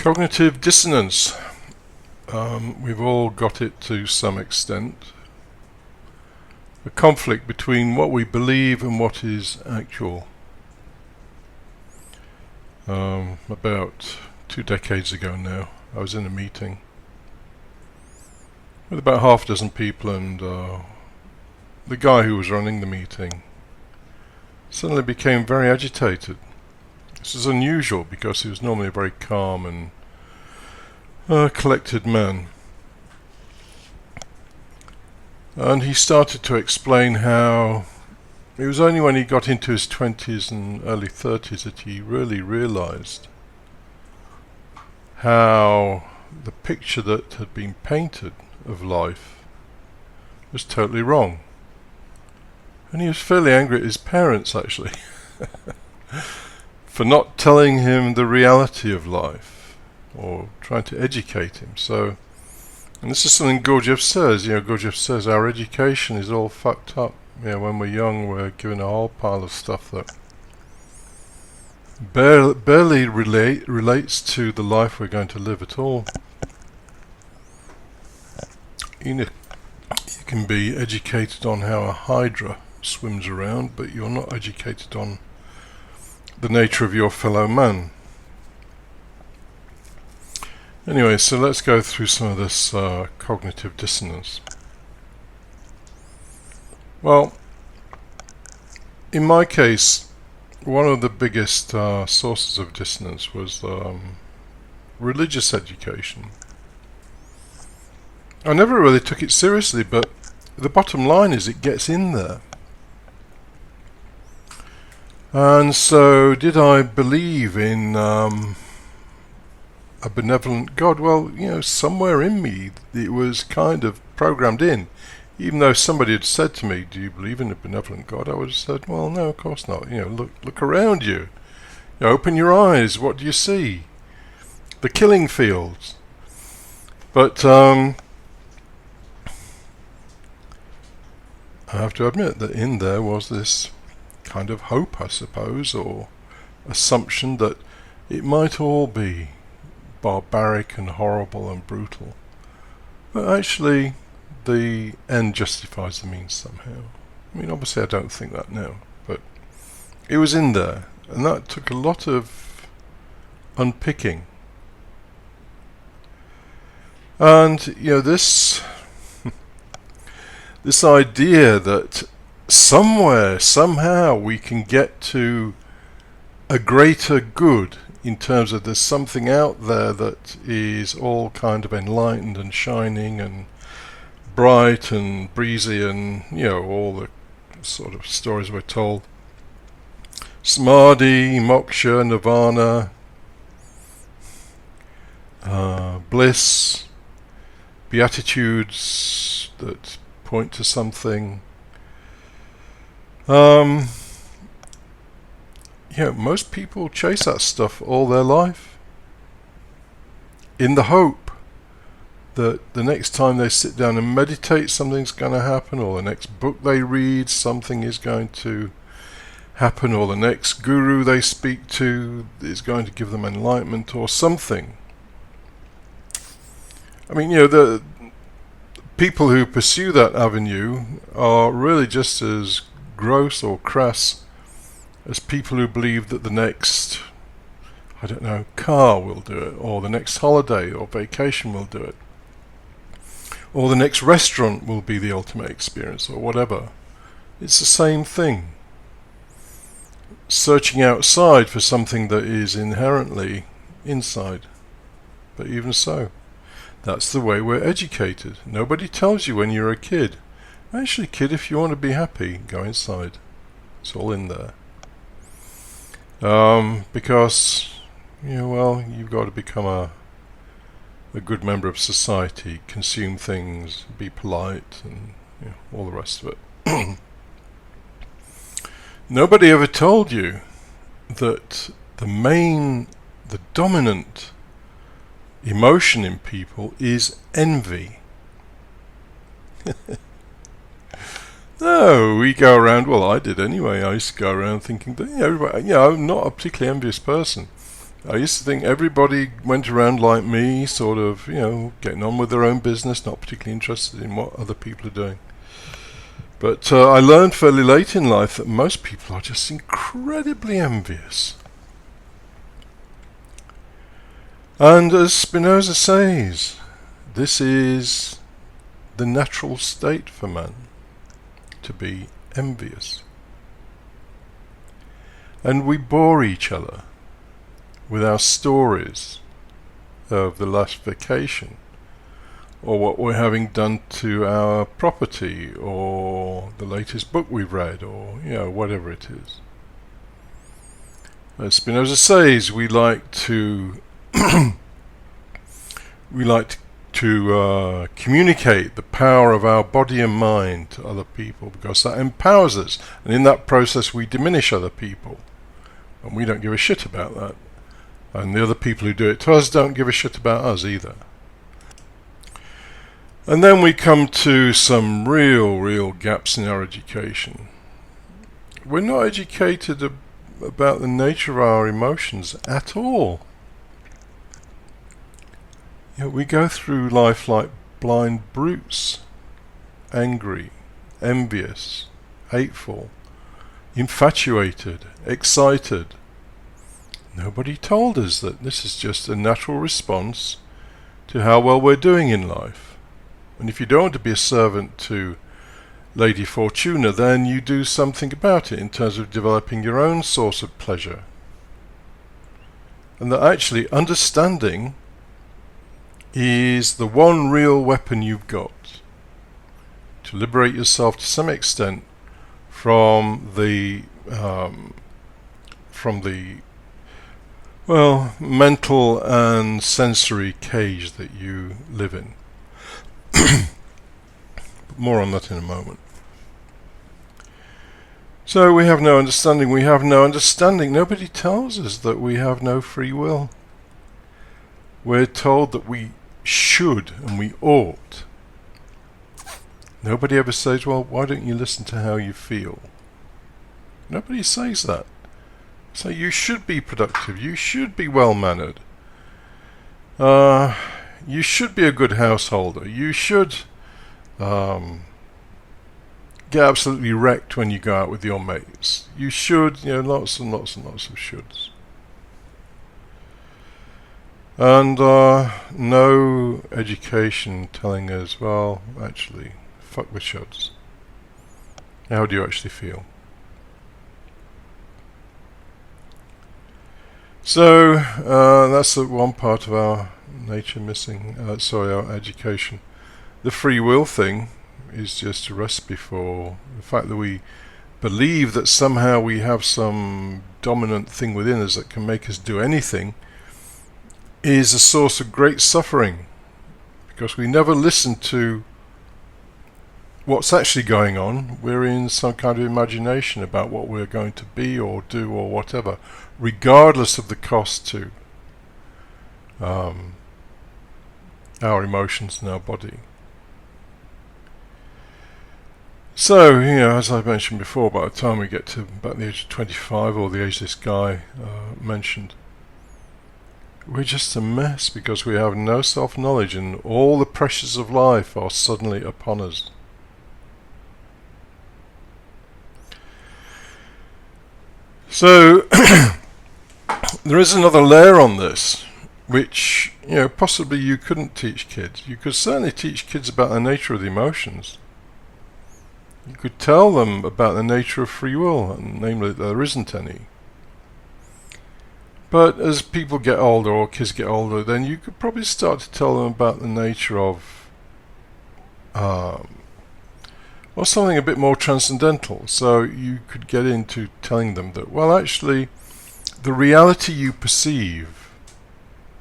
Cognitive dissonance. We've all got it to some extent. A conflict between what we believe and what is actual. About 2 decades ago now, I was in a meeting with about half a dozen people, and the guy who was running the meeting suddenly became very agitated. This is unusual because he was normally a very calm and collected man. And he started to explain how it was only when he got into his 20s and early 30s that he really realized how the picture that had been painted of life was totally wrong. And he was fairly angry at his parents, actually, for not telling him the reality of life or trying to educate him. So, and this is something Gurdjieff says. Gurdjieff says our education is all fucked up. When we're young, we're given a whole pile of stuff that barely relates to the life we're going to live at all. You can be educated on how a hydra swims around, but you're not educated on the nature of your fellow man. Anyway, so let's go through some of this cognitive dissonance. Well, in my case, one of the biggest sources of dissonance was religious education. I never really took it seriously, but the bottom line is it gets in there. And so, did I believe in a benevolent God? Well, somewhere in me it was kind of programmed in. Even though somebody had said to me, "Do you believe in a benevolent God?" I would have said, "Well, no, of course not. Look around you. Open your eyes. What do you see? The killing fields." But I have to admit that in there was this kind of hope, I suppose, or assumption that it might all be barbaric and horrible and brutal. But actually, the end justifies the means somehow. Obviously I don't think that now, but it was in there, and that took a lot of unpicking. And this this idea that somewhere, somehow we can get to a greater good in terms of there's something out there that is all kind of enlightened and shining and bright and breezy and, all the sort of stories we're told. Samadhi, moksha, nirvana, bliss, beatitudes that point to something. Most people chase that stuff all their life in the hope that the next time they sit down and meditate, something's going to happen, or the next book they read, something is going to happen, or the next guru they speak to is going to give them enlightenment or something. The people who pursue that avenue are really just as gross or crass as people who believe that the next, car will do it, or the next holiday or vacation will do it, or the next restaurant will be the ultimate experience, or whatever. It's the same thing. Searching outside for something that is inherently inside. But even so, that's the way we're educated. Nobody tells you when you're a kid, actually, kid, if you want to be happy, go inside. It's all in there. Because, you've got to become a good member of society, consume things, be polite, and all the rest of it. Nobody ever told you that the dominant emotion in people is envy. No, we go around, well, I did anyway, I used to go around thinking that everybody, I'm not a particularly envious person. I used to think everybody went around like me, sort of, getting on with their own business, not particularly interested in what other people are doing. But I learned fairly late in life that most people are just incredibly envious. And as Spinoza says, this is the natural state for man, to be envious. And we bore each other with our stories of the last vacation, or what we're having done to our property, or the latest book we've read, or whatever it is. As Spinoza says, we like to communicate the power of our body and mind to other people, because that empowers us, and in that process we diminish other people, and we don't give a shit about that, and the other people who do it to us don't give a shit about us either. And then we come to some real gaps in our education. We're not educated about the nature of our emotions at all. We go through life like blind brutes, angry, envious, hateful, infatuated, excited. Nobody told us that this is just a natural response to how well we're doing in life. And if you don't want to be a servant to Lady Fortuna, then you do something about it in terms of developing your own source of pleasure. And that actually understanding is the one real weapon you've got to liberate yourself to some extent from the mental and sensory cage that you live in. More on that in a moment. So we have no understanding. Nobody tells us that we have no free will. We're told that we should and we ought. Nobody ever says, well, why don't you listen to how you feel? Nobody says that. So you should be productive. You should be well-mannered. You should be a good householder. You should get absolutely wrecked when you go out with your mates. You should, lots and lots of shoulds. And no education telling us, well, actually, fuck the shoulds. How do you actually feel? So that's the one part of our nature missing, our education. The free will thing is just a recipe for the fact that we believe that somehow we have some dominant thing within us that can make us do anything, is a source of great suffering, because we never listen to what's actually going on. We're in some kind of imagination about what we're going to be or do or whatever, regardless of the cost to our emotions and our body. So, as I mentioned before, by the time we get to about the age of 25, or the age this guy mentioned, we're just a mess, because we have no self-knowledge and all the pressures of life are suddenly upon us. So, there is another layer on this, which, possibly you couldn't teach kids. You could certainly teach kids about the nature of the emotions. You could tell them about the nature of free will, and namely that there isn't any. But as people get older, or kids get older, then you could probably start to tell them about the nature of something a bit more transcendental. So you could get into telling them that, well, actually, the reality you perceive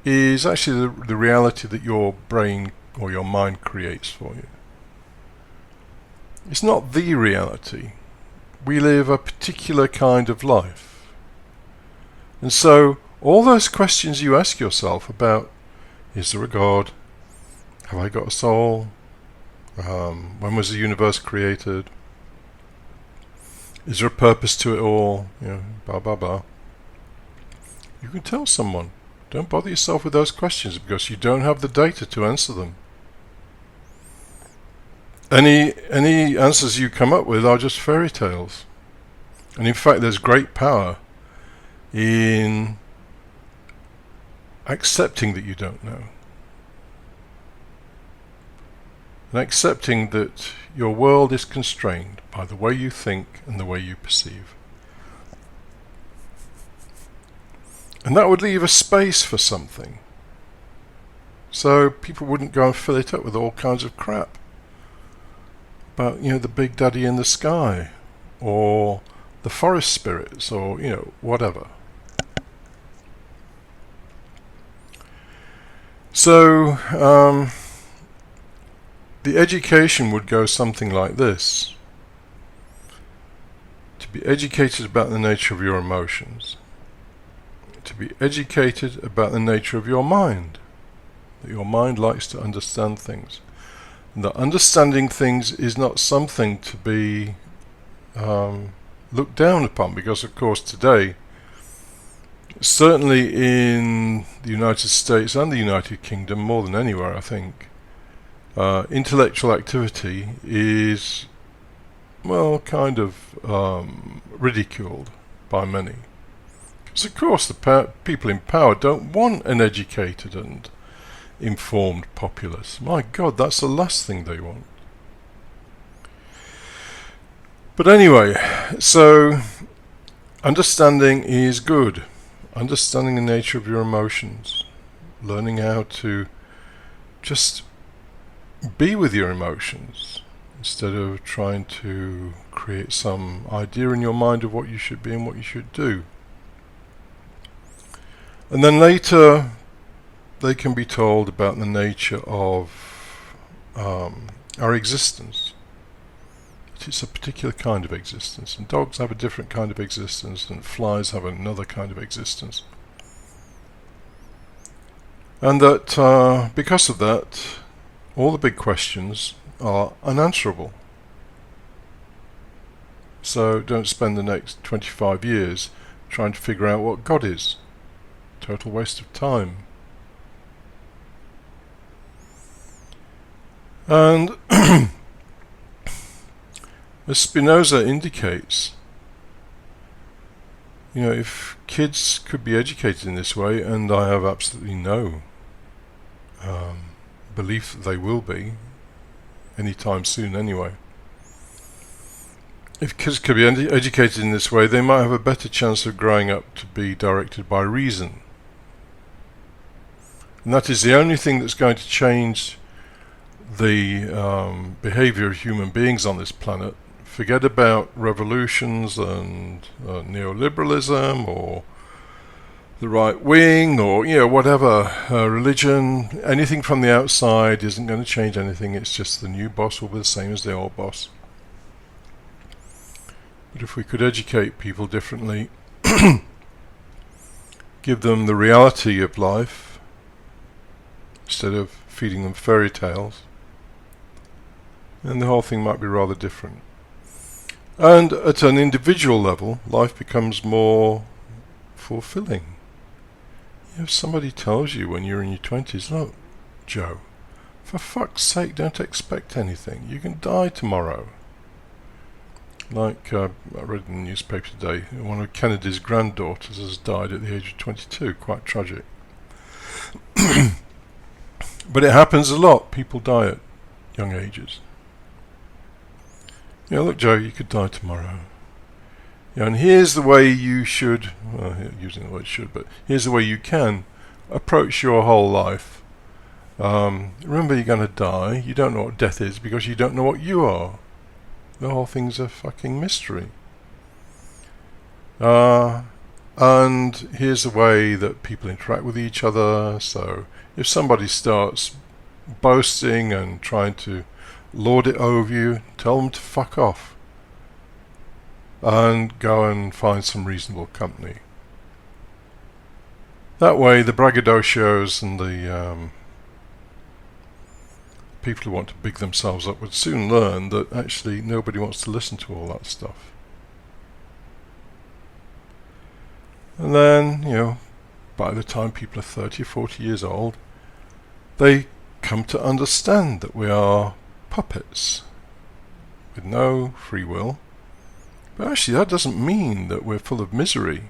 is actually the reality that your brain or your mind creates for you. It's not the reality. We live a particular kind of life. And so, all those questions you ask yourself about, is there a God? Have I got a soul? When was the universe created? Is there a purpose to it all? Blah, blah, blah. You can tell someone. Don't bother yourself with those questions because you don't have the data to answer them. Any answers you come up with are just fairy tales. And in fact, there's great power in accepting that you don't know. And accepting that your world is constrained by the way you think and the way you perceive. And that would leave a space for something. So people wouldn't go and fill it up with all kinds of crap about, the big daddy in the sky, or the forest spirits, or, whatever. So, the education would go something like this. To be educated about the nature of your emotions. To be educated about the nature of your mind. That your mind likes to understand things. And that understanding things is not something to be looked down upon, because of course today, certainly in the United States and the United Kingdom, more than anywhere I think, intellectual activity is, kind of ridiculed by many. Because of course the people in power don't want an educated and informed populace. My God, that's the last thing they want. But anyway, so understanding is good. Understanding the nature of your emotions. Learning how to just be with your emotions instead of trying to create some idea in your mind of what you should be and what you should do. And then later they can be told about the nature of our existence. It's a particular kind of existence, and dogs have a different kind of existence, and flies have another kind of existence. And that because of that, all the big questions are unanswerable. So don't spend the next 25 years trying to figure out what God is. Total waste of time. And as Spinoza indicates, if kids could be educated in this way, and I have absolutely no belief that they will be anytime soon anyway. If kids could be educated in this way, they might have a better chance of growing up to be directed by reason. And that is the only thing that's going to change the behavior of human beings on this planet. Forget about revolutions and neoliberalism or the right wing or whatever, religion. Anything from the outside isn't going to change anything. It's just the new boss will be the same as the old boss. But if we could educate people differently, give them the reality of life instead of feeding them fairy tales, then the whole thing might be rather different. And at an individual level, life becomes more fulfilling. If somebody tells you when you're in your 20s, look, Joe, for fuck's sake, don't expect anything. You can die tomorrow. Like I read in the newspaper today, one of Kennedy's granddaughters has died at the age of 22. Quite tragic. But it happens a lot. People die at young ages. Look, Joe, you could die tomorrow. And here's the way you should, using the word should, but here's the way you can approach your whole life. Remember, you're going to die. You don't know what death is because you don't know what you are. The whole thing's a fucking mystery. And here's the way that people interact with each other. So if somebody starts boasting and trying to lord it over you, tell them to fuck off and go and find some reasonable company. That way the braggadocios and the people who want to big themselves up would soon learn that actually nobody wants to listen to all that stuff. And then, by the time people are 30 or 40 years old, they come to understand that we are puppets with no free will. But actually that doesn't mean that we're full of misery.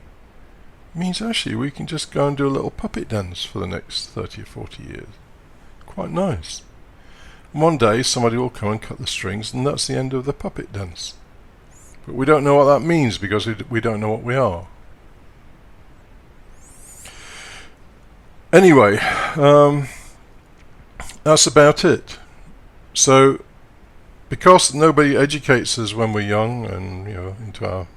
It means actually we can just go and do a little puppet dance for the next 30 or 40 years. Quite nice. And one day somebody will come and cut the strings, and that's the end of the puppet dance. But we don't know what that means because we don't know what we are. Anyway, that's about it. So, because nobody educates us when we're young and into our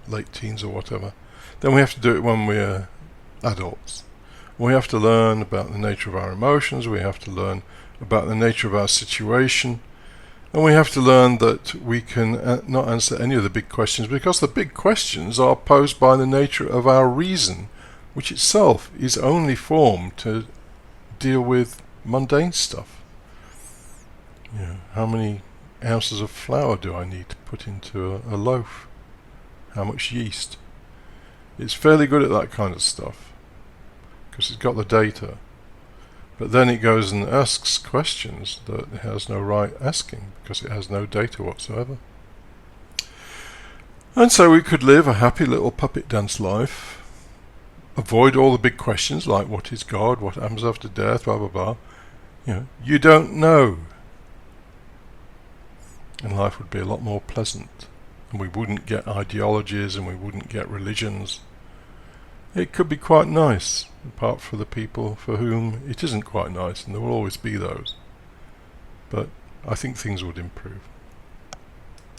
late teens or whatever, then we have to do it when we're adults. We have to learn about the nature of our emotions, we have to learn about the nature of our situation, and we have to learn that we can not answer any of the big questions because the big questions are posed by the nature of our reason, which itself is only formed to deal with mundane stuff. How many ounces of flour do I need to put into a loaf? How much yeast? It's fairly good at that kind of stuff because it's got the data. But then it goes and asks questions that it has no right asking because it has no data whatsoever. And so we could live a happy little puppet dance life, avoid all the big questions like what is God, what happens after death, blah blah blah. You don't know. And life would be a lot more pleasant. And we wouldn't get ideologies and we wouldn't get religions. It could be quite nice, apart from the people for whom it isn't quite nice, and there will always be those. But I think things would improve.